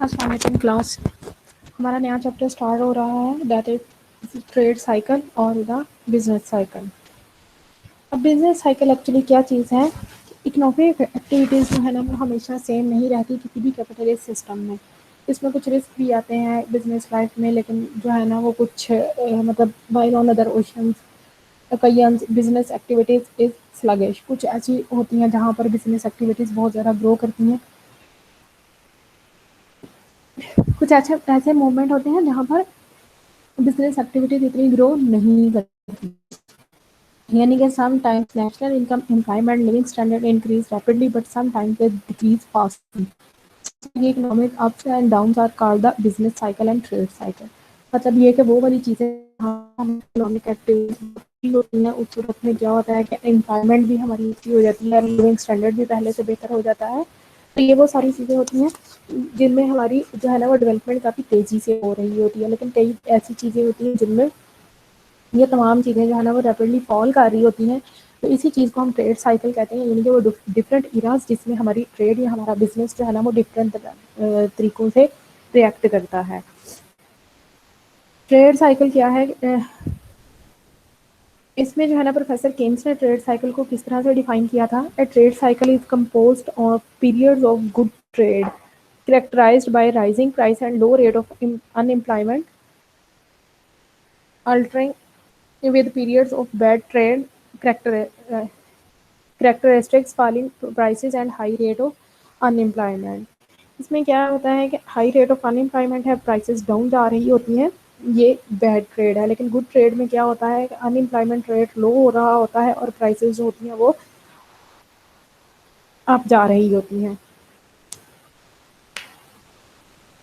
अस्सलाम वालेकुम क्लास। हमारा नया चैप्टर स्टार्ट हो रहा है, दैट इज ट्रेड साइकिल और द बिजनेस साइकिल। अब बिजनेस साइकिल एक्चुअली क्या चीज़ है? इकोनॉमिक एक्टिविटीज़ जो है ना वो हमेशा सेम नहीं रहती किसी भी कैपिटलिस्ट सिस्टम में। इसमें कुछ रिस्क भी आते हैं बिजनेस लाइफ में, लेकिन जो है ना वो कुछ मतलब वाइल ऑन अदर ओशंस कई बिजनेस एक्टिविटीज़ इज स्लगिश। कुछ ऐसी होती हैं जहाँ पर बिजनेस एक्टिविटीज़ बहुत ज़्यादा ग्रो करती हैं, कुछ ऐसे ऐसे मूवमेंट होते हैं जहाँ पर बिजनेस एक्टिविटीज इतनी ग्रो नहीं करती। यानी कि sometimes national income, employment, living standard increase rapidly but sometimes they decrease fastly. Economic ups and downs are called the business cycle and trade cycle. मतलब ये कि वो वाली चीज़ें इकोनॉमिक एक्टिविटी होती हैं, उस सूरत में क्या होता है कि एम्प्लॉयमेंट भी हमारी अच्छी हो जाती है, लिविंग स्टैंडर्ड भी पहले से बेहतर हो जाता है। तो ये वो सारी चीज़ें होती हैं जिनमें हमारी जो है ना वो डेवलपमेंट काफ़ी तेज़ी से हो रही होती है। लेकिन कई ऐसी चीज़ें होती हैं जिनमें ये तमाम चीज़ें जो है ना वो रैपिडली फॉल कर रही होती हैं। तो इसी चीज़ को हम ट्रेड साइकिल कहते हैं, यानी कि वो डिफरेंट इराज जिसमें हमारी ट्रेड या हमारा बिजनेस जो है ना वो डिफरेंट तरीकों से रिएक्ट करता है। ट्रेड साइकिल क्या है? इसमें जो है ना प्रोफेसर केन्स ने ट्रेड साइकिल को किस तरह से डिफाइन किया था? ए trade cycle is composed of periods of good trade characterized by rising price and low rate of unemployment, altering with periods of bad trade character, uh, characteristics, falling prices and high rate of unemployment। इसमें क्या होता है कि high rate of unemployment है, prices down जा रही होती हैं, ये बैड ट्रेड है। लेकिन गुड ट्रेड में क्या होता है कि अनएम्प्लॉयमेंट रेट लो हो रहा होता है और प्राइसेस जो होती हैं वो अप जा रही होती हैं।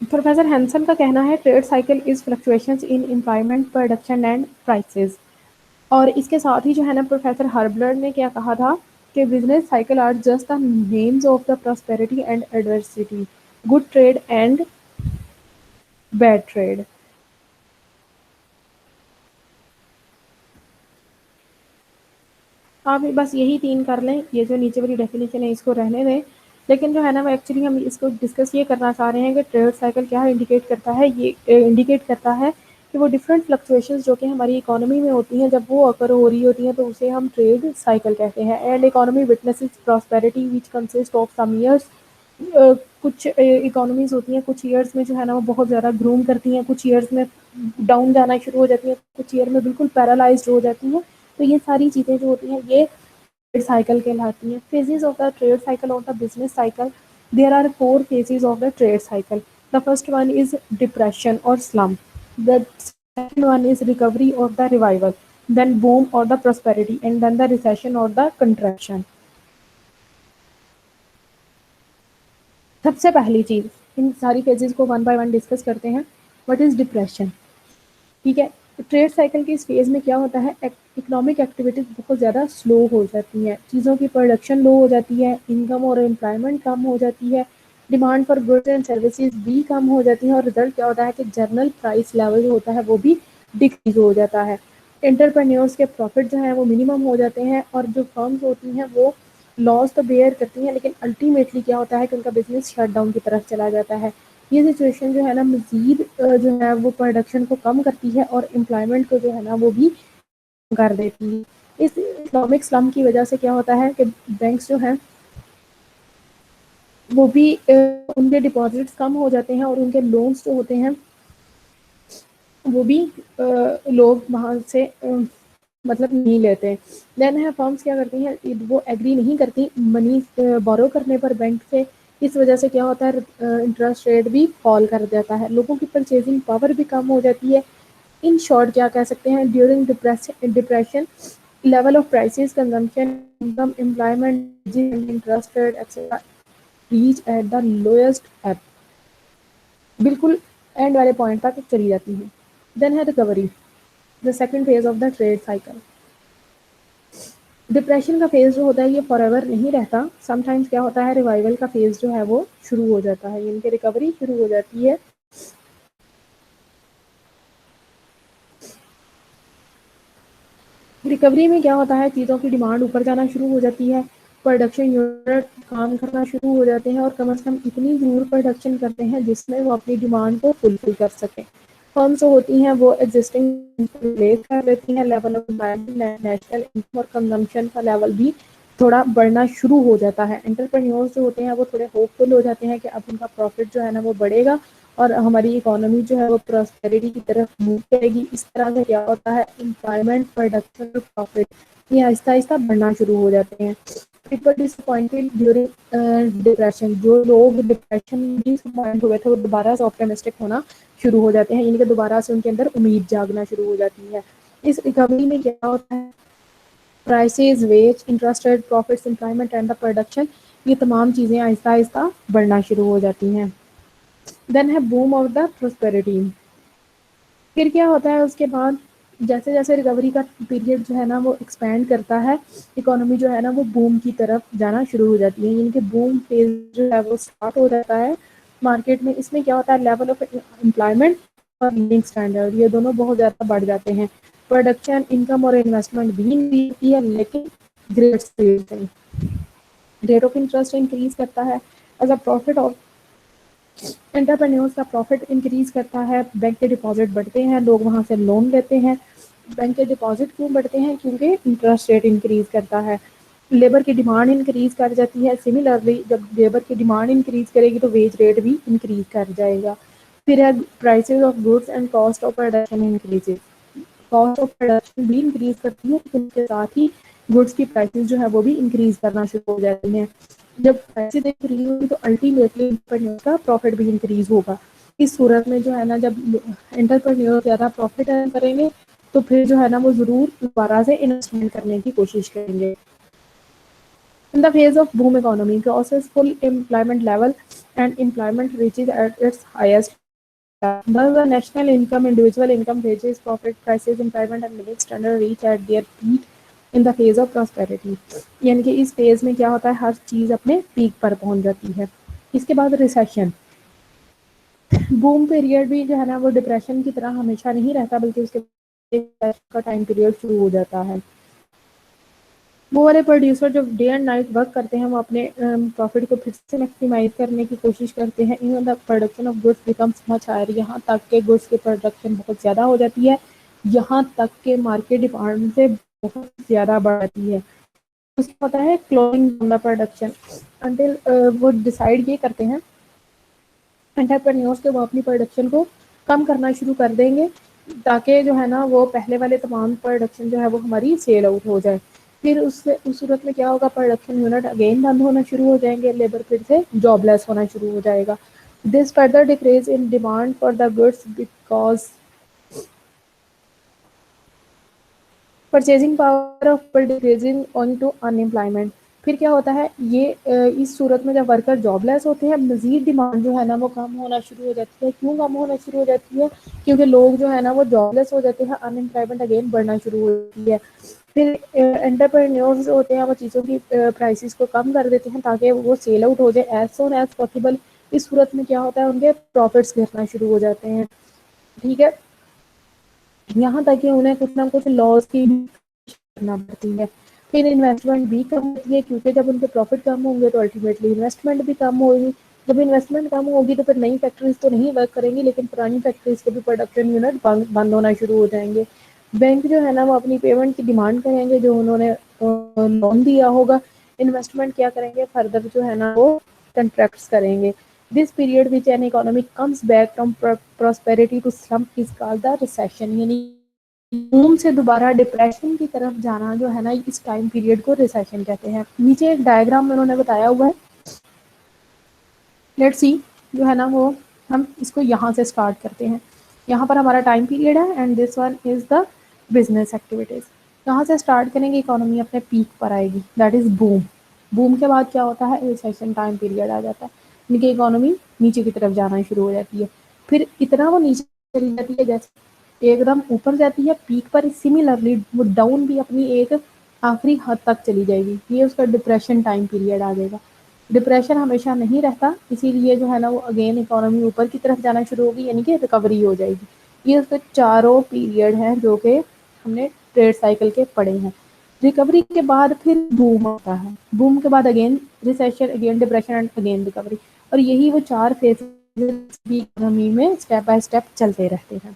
प्रोफेसर हैंसन का कहना है trade cycle is fluctuations in employment, production and prices. और इसके साथ ही जो है ना प्रोफेसर हर्बलर ने क्या कहा था कि business cycle are just the names of the prosperity and adversity, good trade and bad trade. आप बस यही 3 कर लें, ये जो नीचे वाली डेफिनेशन है इसको रहने दें। लेकिन जो है ना वो एक्चुअली हम इसको डिस्कस ये करना चाह रहे हैं कि ट्रेड साइकिल क्या इंडिकेट करता है? ये इंडिकेट करता है कि वो डिफरेंट फ्लक्चुएशंस जो कि हमारी इकोनॉमी में होती हैं, जब वो अकर हो रही होती हैं तो उसे हम ट्रेड साइकिल कहते हैं। And economy witnesses prosperity which consist of some years. कुछ इकोनॉमीज होती हैं, कुछ ईयर्स में जो है ना वो बहुत ज़्यादा ग्रूम करती हैं, कुछ ईयर्स में डाउन जाना शुरू हो जाती हैं, कुछ ईयर में बिल्कुल पैरालाइज्ड हो जाती हैं। तो ये सारी चीज़ें जो होती हैं ये ट्रेड साइकिल कहलाती हैं। Phases of the trade cycle of the business cycle, there are 4 phases of the trade cycle. The first one is depression और slump, the second one is recovery और द रिवाइवल, देन बूम और the prosperity and then the recession और the contraction. सबसे पहली चीज़, इन सारी phases को one by one discuss करते हैं। What is depression? ठीक है, ट्रेड साइकिल के इस फेज में क्या होता है, इकोनॉमिक एक्टिविटीज बहुत ज़्यादा स्लो हो जाती हैं, चीज़ों की प्रोडक्शन लो हो जाती है, इनकम और एम्प्लॉयमेंट कम हो जाती है, demand for goods and services भी कम हो जाती है और रिजल्ट क्या होता है कि जर्नल प्राइस लेवल जो होता है वो भी डिक्रीज हो जाता है। एंटरप्रेन्योर्स के प्रॉफिट जो है वो मिनिमम हो जाते हैं और जो फर्म्स होती हैं वो लॉस तो बेयर करती हैं, लेकिन अल्टीमेटली क्या होता है कि उनका बिजनेस शटडाउन की तरफ चला जाता है। ये सिचुएशन जो है ना मज़ीद जो है वो प्रोडक्शन को कम करती है और एम्प्लॉयमेंट को जो है ना वो भी कर देती है। इस इकोनॉमिक स्लम की वजह से क्या होता है कि बैंक्स जो हैं वो भी उनके डिपॉजिट्स कम हो जाते हैं और उनके लोन्स जो होते हैं वो भी लोग वहाँ से मतलब नहीं लेते। देन है फर्म्स क्या करती हैं, वो एग्री नहीं करती मनी बोरो करने पर बैंक से। इस वजह से क्या होता है इंटरेस्ट रेट भी फॉल कर जाता है, लोगों की परचेजिंग पावर भी कम हो जाती है। इन शॉर्ट क्या कह सकते हैं, during depression level of prices, consumption, income, employment, interest rate etcetera reach at the lowest app, बिल्कुल एंड वाले पॉइंट तक चली जाती है। देन है recovery, the second phase of the trade cycle. Depression का फेज जो होता है ये फॉरएवर नहीं रहता, समटाइम्स क्या होता है रिवाइवल का फेज जो है वो शुरू हो जाता है, इनकी रिकवरी शुरू हो जाती है। रिकवरी में क्या होता है, चीज़ों की डिमांड ऊपर जाना शुरू हो जाती है, प्रोडक्शन यूनिट काम करना शुरू हो जाते हैं और कम से कम इतनी ज़रूर प्रोडक्शन करते हैं जिसमें वो अपनी डिमांड को फुलफिल कर सकें। फर्म्स जो होती हैं वो एग्जिस्टिंग रिप्लेस कर लेती हैं, लेवल ऑफ नेशनल इनकम और कंजम्पशन का लेवल भी थोड़ा बढ़ना शुरू हो जाता है। एंटरप्रेन्योर्स जो होते हैं वो थोड़े होपफुल हो जाते हैं कि अब उनका प्रॉफिट जो है ना वो बढ़ेगा और हमारी इकोनॉमी जो है वो प्रॉस्पेरिटी की तरफ मूव करेगी। इस तरह से क्या होता है, एम्प्लॉयमेंट, प्रोडक्शन और प्रॉफिट ये आहिस्ता आहिस्ता बढ़ना शुरू हो जाते हैं। पीपल डिसअपॉइंटेड ड्यूरिंग डिप्रेशन, जो लोग डिप्रेशन में डिसअपॉइंट हुए थे वो दोबारा से ऑप्टिमिस्टिक होना शुरू हो जाते हैं, यानी कि दोबारा से उनके अंदर उम्मीद जागना शुरू हो जाती है। इस रिकवरी में क्या होता है, prices, wage, interest rate, profits, employment and the production, ये तमाम चीज़ें आहिस्ता आहिस्ता बढ़ना शुरू हो जाती हैं। देन है बूम ऑफ द प्रोस्पेरिटी। फिर क्या होता है उसके बाद, जैसे जैसे रिकवरी का पीरियड जो है ना वो एक्सपेंड करता है, इकोनॉमी जो है ना वो बूम की तरफ जाना शुरू हो जाती है, यानी कि बूम फेज जो है वो स्टार्ट हो जाता है मार्केट में। इसमें क्या होता है, लेवल ऑफ एम्प्लॉयमेंट और लिविंग स्टैंडर्ड ये दोनों बहुत ज़्यादा बढ़ जाते हैं। प्रोडक्शन, इनकम और इन्वेस्टमेंट भी इंक्रीज होती है, लेकिन ग्रेट स्पीड से। रेट ऑफ इंटरेस्ट इंक्रीज करता है as a profit of entrepreneurs का प्रॉफिट इंक्रीज करता है। बैंक के डिपॉजिट बढ़ते हैं, लोग वहाँ से लोन लेते हैं। बैंक के डिपॉजिट क्यों बढ़ते हैं, क्योंकि इंटरेस्ट रेट इंक्रीज करता है। लेबर की डिमांड इंक्रीज कर जाती है, सिमिलरली जब लेबर की डिमांड इंक्रीज करेगी तो वेज रेट भी इंक्रीज कर जाएगा। फिर है prices of goods and cost of production increases. Cost of production भी इंक्रीज करती है, लेकिन उसके साथ ही गुड्स की प्राइसेस जो है वो भी इंक्रीज करना शुरू हो जाती हैं। जब प्राइसेस इंक्रीज होगी तो अल्टीमेटली एंटरप्रेन्योर का प्रॉफिट भी इंक्रीज होगा। इस सूरत में जो है ना, जब एंटरप्रेन्योर ज़्यादा प्रॉफिट अर्न करेंगे तो फिर जो है ना वो ज़रूर दोबारा से इन्वेस्टमेंट करने की कोशिश करेंगे। In the phase of boom economy, crosses full employment level and employment reaches at its highest. Thus, the national income, individual income, wages, profit, prices, employment and living standard reach at their peak in the phase of prosperity. यानी कि इस phase में क्या होता है, हर चीज़ अपने peak पर पहुंच जाती है। इसके बाद रिसेशन, बूम पीरियड भी जो है ना वो डिप्रेशन की तरह हमेशा नहीं रहता, बल्कि उसके का टाइम पीरियड शुरू हो जाता है। वो वाले प्रोड्यूसर जो डे एंड नाइट वर्क करते हैं वो अपने प्रॉफिट को फिर से मैक्सिमाइज करने की कोशिश करते हैं। In the production of goods becomes much higher, यहाँ तक के गुड्स की प्रोडक्शन बहुत ज़्यादा हो जाती है, यहाँ तक के मार्केट डिमांड से बहुत ज़्यादा बढ़ जाती है। उसका होता है क्लोजिंग द प्रोडक्शन अंटिल वो डिसाइड ये करते हैं एंटरप्रेन्योर्स के, वो अपनी प्रोडक्शन को कम करना शुरू कर देंगे ताकि जो है ना वो पहले वाले तमाम प्रोडक्शन जो है वो हमारी सेल आउट हो जाए। फिर उससे उस सूरत में क्या होगा, प्रोडक्शन यूनिट अगेन बंद होना शुरू हो जाएंगे, लेबर फिर से जॉबलेस होना शुरू हो जाएगा। This further decrease in demand for the goods because purchasing power of people decreasing on to unemployment. फिर क्या होता है, ये इस सूरत में जब वर्कर जॉबलेस होते हैं, मजीद डिमांड जो है ना वो कम होना शुरू हो जाती है। क्यों कम होना शुरू हो जाती है, क्योंकि लोग जो है ना वो जॉबलेस हो जाते हैं, अनएम्प्लॉयमेंट अगेन बढ़ना शुरू हो जाती है। फिर एंटरप्रेन्योर्स होते हैं वो चीज़ों की प्राइसेस को कम कर देते हैं ताकि वो सेल आउट हो जाए एज सोन एज पॉसिबल। इस सूरत में क्या होता है, उनके प्रॉफिट्स गिरना शुरू हो जाते हैं। ठीक है, यहाँ तक कि उन्हें कुछ ना कुछ लॉस की करना पड़ती है। फिर इन्वेस्टमेंट भी कम होती है, क्योंकि जब उनके प्रॉफिट कम होंगे तो अल्टीमेटली इन्वेस्टमेंट भी कम होगी। जब इन्वेस्टमेंट कम होगी तो फिर नई फैक्ट्रीज तो नहीं वर्क करेंगी, लेकिन पुरानी फैक्ट्रीज के भी प्रोडक्शन यूनिट बंद होना शुरू हो जाएंगे। बैंक जो है ना वो अपनी पेमेंट की डिमांड करेंगे जो उन्होंने लोन दिया होगा। इन्वेस्टमेंट क्या करेंगे, फर्दर जो है ना वो कंट्रैक्ट्स करेंगे। This period which an economy comes back from prosperity to slump is called the recession, यानी बूम से दोबारा डिप्रेशन की तरफ जाना जो है ना, इस टाइम पीरियड को रिसेशन कहते हैं। नीचे एक डायग्राम में उन्होंने बताया हुआ है, लेट्स सी जो है ना वो, हम इसको यहाँ से स्टार्ट करते हैं। यहाँ पर हमारा टाइम पीरियड है and this one is the business activities. यहाँ से स्टार्ट करेंगे, इकोनॉमी अपने पीक पर आएगी, दैट इज बूम। बूम के बाद क्या होता है, रिसेशन टाइम पीरियड आ जाता है, यानी कि इकोनॉमी नीचे की तरफ जाना शुरू हो जाती है। फिर इतना वो नीचे चली जाती है जैसे एकदम ऊपर जाती है पीक पर, सिमिलरली वो डाउन भी अपनी एक आखिरी हद तक चली जाएगी, ये उसका डिप्रेशन टाइम पीरियड आ जाएगा। डिप्रेशन हमेशा नहीं रहता, इसीलिए जो है ना वो अगेन इकोनॉमी ऊपर की तरफ जाना शुरू होगी, यानी कि रिकवरी हो जाएगी। ये उसके चारों पीरियड हैं जो कि हमने ट्रेड साइकिल के पढ़े हैं। रिकवरी के बाद फिर बूम आता है, बूम के बाद again recession, again depression and again recovery, और यही वो 4 फेजेस भी इकोनॉमी में स्टेप बाय स्टेप चलते रहते हैं।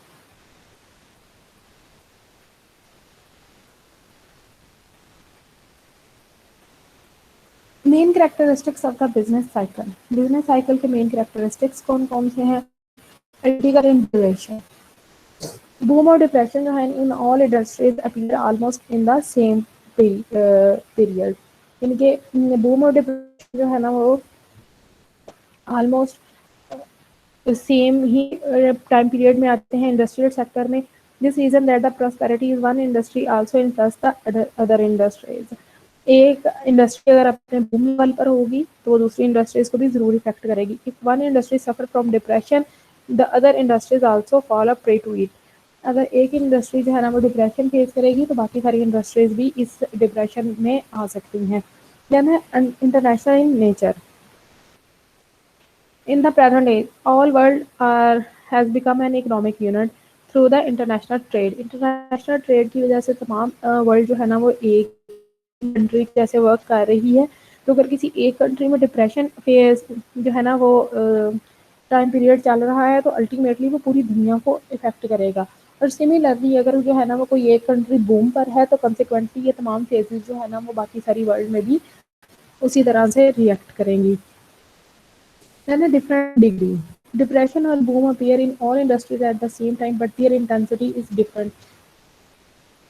Main characteristics of the business cycle के मेन कैरेक्टरिस्टिक्स कौन कौन से हैं? क्रिटिकल इन ड्यूरेशन, बूम और डिप्रेशन जो है in all industries appear almost in the same period, इनके बूम और डिप्रेशन जो है ना वो ऑलमोस्ट सेम ही टाइम पीरियड में आते हैं इंडस्ट्रियल सेक्टर में। This reason that the prosperity is one industry also influence the other industries. एक इंडस्ट्री अगर अपने बूम लेवल पर होगी तो वो दूसरी इंडस्ट्रीज को भी जरूर इफेक्ट करेगी। If one industry suffer from depression the other industries also fall a prey to it. अगर एक इंडस्ट्री जो है ना वो डिप्रेशन फेस करेगी तो बाकी सारी इंडस्ट्रीज भी इस डिप्रेशन में आ सकती हैं। देन है international in nature, in the present age, all world has become an economic unit through the international trade. International trade की वजह से तमाम वर्ल्ड जो है ना वो एक कंट्री जैसे वर्क कर रही है। तो अगर किसी एक कंट्री में डिप्रेशन फेज जो है ना वो टाइम पीरियड चल रहा है तो अल्टीमेटली वो पूरी दुनिया को इफेक्ट करेगा। और सिमिलरली अगर जो है ना वो कोई एक कंट्री बूम पर है तो कंसिक्वेंटली ये तमाम फेजेस जो है ना वो बाकी सारी वर्ल्ड में भी उसी तरह से रिएक्ट करेंगी। Then a different degree. Depression or boom appear in all industries at the same time, but their intensity is different.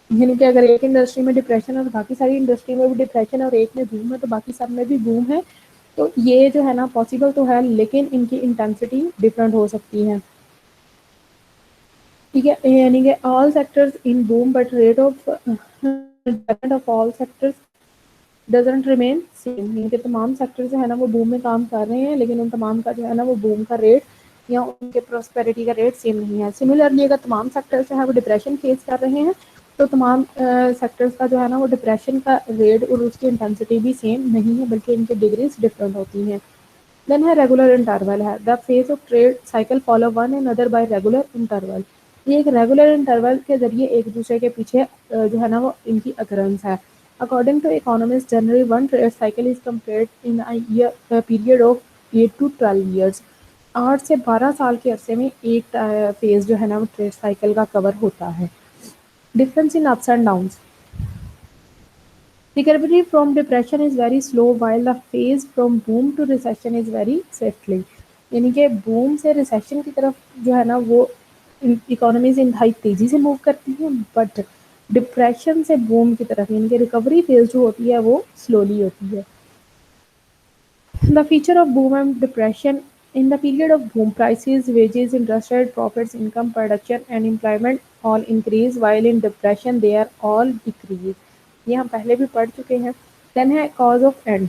यानी कि अगर एक इंडस्ट्री में डिप्रेशन और बाकी सारी इंडस्ट्री में भी डिप्रेशन और एक में बूम है तो बाकी सब में भी बूम है, तो ये जो है ना पॉसिबल तो है लेकिन इनकी इंटेंसिटी डिफरेंट हो सकती है। ठीक है, यानी कि all sectors in boom but rate of all sectors doesn't remain same. इनके तमाम सेक्टर जो है ना वो बूम में काम कर रहे हैं लेकिन उन तमाम का जो है ना वो बूम का रेट या उनके प्रॉस्पेरिटी का रेट सेम नहीं है। सिमिलरली अगर तमाम सेक्टर्स जो है वो डिप्रेशन फेस कर रहे हैं तो तमाम सेक्टर्स का जो है ना वो डिप्रेशन का रेट और उसकी इंटेंसिटी भी सेम नहीं है बल्कि इनकी डिग्रीज डिफरेंट होती हैं। देन है रेगुलर इंटरवल है, the phase of trade cycle follow one and other by regular interval. ये एक रेगुलर इंटरवल के जरिए एक दूसरे के पीछे जो है ना वो इनकी अकरेंस है। According to economist generally one trade cycle is complete in a period of 8 to 12 years. 8 से 12 साल के अरसे में एक फेज जो है ना वो ट्रेड साइकिल का कवर होता है। Difference in ups and downs, recovery from depression is very slow while the phase from boom to recession is very swiftly। यानी कि बूम से रिसेशन की तरफ जो है ना वो इकोनॉमीज इंतहाई तेजी से मूव करती हैं, बट डिप्रेशन से बूम की तरफ यानी कि रिकवरी फेज जो होती है वो स्लोली होती है। The feature of boom and depression, in the period of boom, prices, wages, interest rate, profits, income, production, and employment all increase, while in depression they are all decrease। ये हम पहले भी पढ़ चुके हैं। Then है cause of end.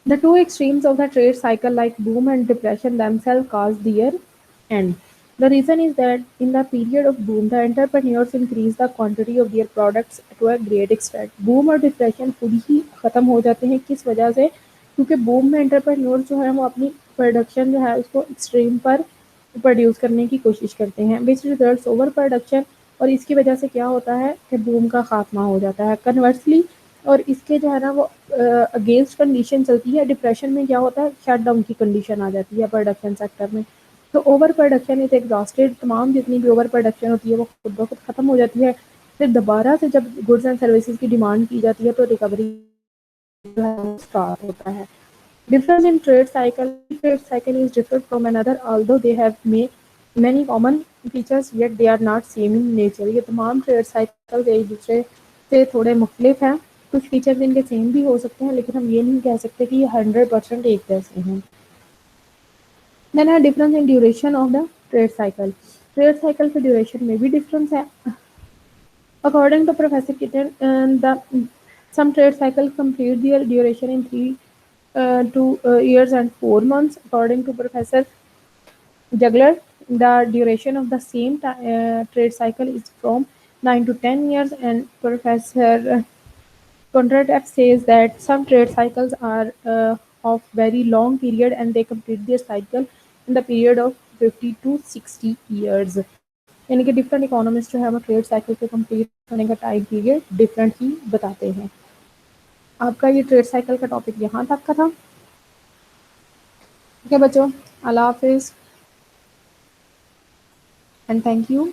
The two extremes of the trade cycle, like boom and depression, themselves cause their end. The reason is that in the period of boom, the entrepreneurs increase the quantity of their products to a great extent. Boom और depression खुद ही खत्म हो जाते हैं, किस वजह से? क्योंकि boom में entrepreneurs जो है वो अपनी प्रोडक्शन जो है उसको एक्सट्रीम पर प्रोड्यूस करने की कोशिश करते हैं, विच रिजल्ट्स ओवर प्रोडक्शन, और इसकी वजह से क्या होता है कि बूम का खात्मा हो जाता है। कन्वर्सली और इसके जो है ना वो अगेंस्ट कंडीशन चलती है, डिप्रेशन में क्या होता है शट डाउन की कंडीशन आ जाती है प्रोडक्शन सेक्टर में। तो ओवर प्रोडक्शन इज एग्जॉस्टेड, तमाम जितनी भी ओवर प्रोडक्शन होती है वो खुद ब खुद खत्म हो जाती है। फिर दोबारा से जब गुड्स एंड सर्विसेज की डिमांड की जाती है तो रिकवरी जो है स्टार्ट होता है। Difference in trade cycle is different from another, although they have many common features, yet they are not same in nature। ये तमाम ट्रेड साइकिल एक दूसरे से थोड़े मुख्तलिफ हैं, कुछ फीचर्स इनके सेम भी हो सकते हैं लेकिन हम ये नहीं कह सकते कि ये 100% एक जैसे हैं। Then है difference in duration of the trade cycle, trade cycle के ड्यूरेशन में भी डिफरेंस है। According to Professor Kitten, some trade cycles complete their duration in 2 years and 4 months. According to Professor Juggler, the duration of the same trade cycle is from 9 to 10 years, and Professor Conrad F says that some trade cycles are of very long period and they complete their cycle in the period of 50 to 60 years. यानी कि different economist जो है वो trade cycle के complete होने का time period different ही बताते हैं। आपका ये ट्रेड साइकिल का टॉपिक यहाँ तक का था। ठीक है बच्चों, अल्लाह हाफिज़ एंड थैंक यू।